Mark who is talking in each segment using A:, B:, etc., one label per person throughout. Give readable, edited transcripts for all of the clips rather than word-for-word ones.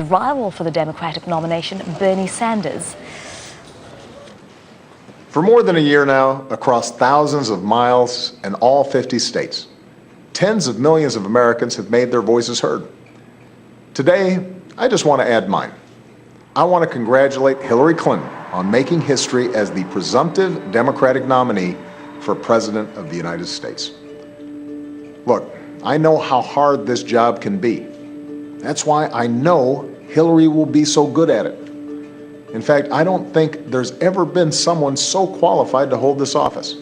A: rival for the Democratic nomination, Bernie Sanders.
B: For more than a year now, across thousands of miles in all 50 states, tens of millions of Americans have made their voices heard. Today, I just want to add mine. I want to congratulate Hillary Clinton on making history as the presumptive Democratic nominee for President of the United States. Look, I know how hard this job can be. That's why I know Hillary will be so good at it. In fact, I don't think there's ever been someone so qualified to hold this office.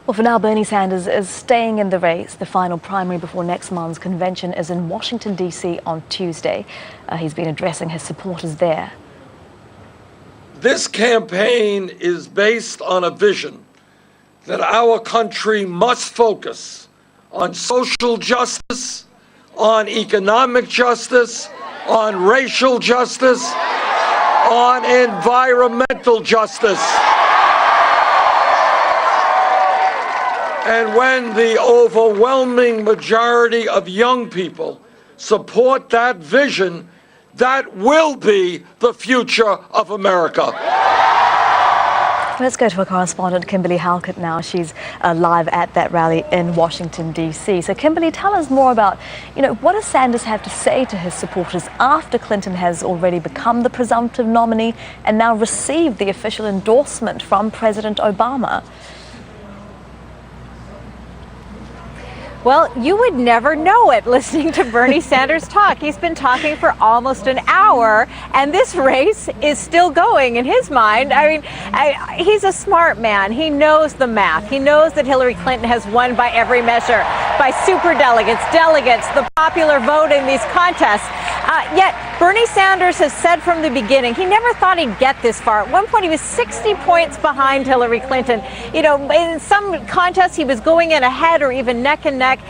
A: Well, for now, Bernie Sanders is staying in the race. The final primary before next month's convention is in Washington, D.C. on Tuesday. He's been addressing his supporters there.
C: This campaign is based on a vision that our country must focus on social justice, on economic justice, on racial justice, on environmental justice. And when the overwhelming majority of young people support that vision, that will be the future of America.
A: Let's go to our correspondent, Kimberly Halkett, now. She's live at that rally in Washington, D.C. So, Kimberly, tell us more about, what does Sanders have to say to his supporters after Clinton has already become the presumptive nominee and now received the official endorsement from President Obama?
D: Well, you would never know it listening to Bernie Sanders talk. He's been talking for almost an hour, and this race is still going in his mind. I mean, he's a smart man. He knows the math. He knows that Hillary Clinton has won by every measure, by superdelegates, delegates, the popular vote in these contests. Yet Bernie Sanders has said from the beginning he never thought he'd get this far. At one point, he was 60 points behind Hillary Clinton. In some contests, he was going in ahead or even neck and neck.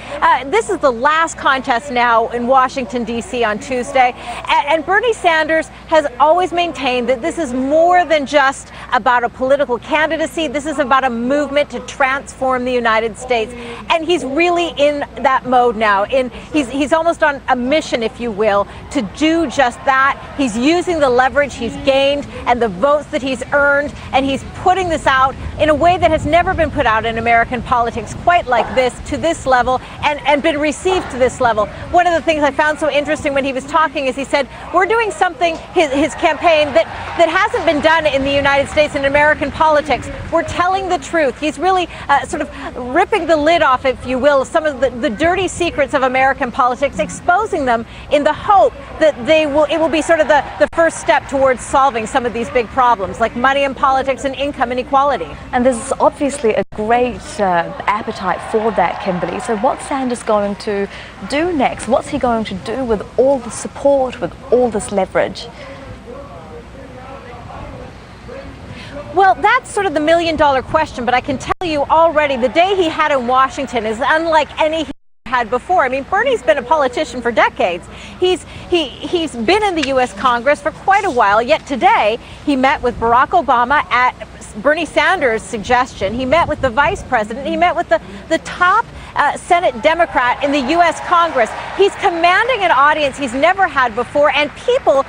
D: This is the last contest now in Washington, D.C. on Tuesday. And Bernie Sanders has always maintained that this is more than just about a political candidacy. This is about a movement to transform the United States. And he's really in that mode now. He's almost on a mission, if you will, to do just that. He's using the leverage he's gained and the votes that he's earned, and he's putting this out in a way that has never been put out in American politics quite like this, to this level, and been received to this level. One of the things I found so interesting when he was talking is he said, we're doing something, his campaign, that hasn't been done in the United States in American politics. We're telling the truth. He's really sort of ripping the lid off, if you will, some of the dirty secrets of American politics, exposing them in the hope that it will be sort of the first step towards solving some of these big problems, like money in politics and income inequality.
A: And there's obviously a great appetite for that, Kimberly. So what's Sanders going to do next? What's he going to do with all the support, with all this leverage?
D: Well, that's sort of the million-dollar question, but I can tell you already the day he had in Washington is unlike any he had before. I mean, Bernie's been a politician for decades. He's been in the U.S. Congress for quite a while, yet today he met with Barack Obama at Bernie Sanders' suggestion. He met with the vice president. He met with the top Senate Democrat in the U.S. Congress. He's commanding an audience he's never had before, and people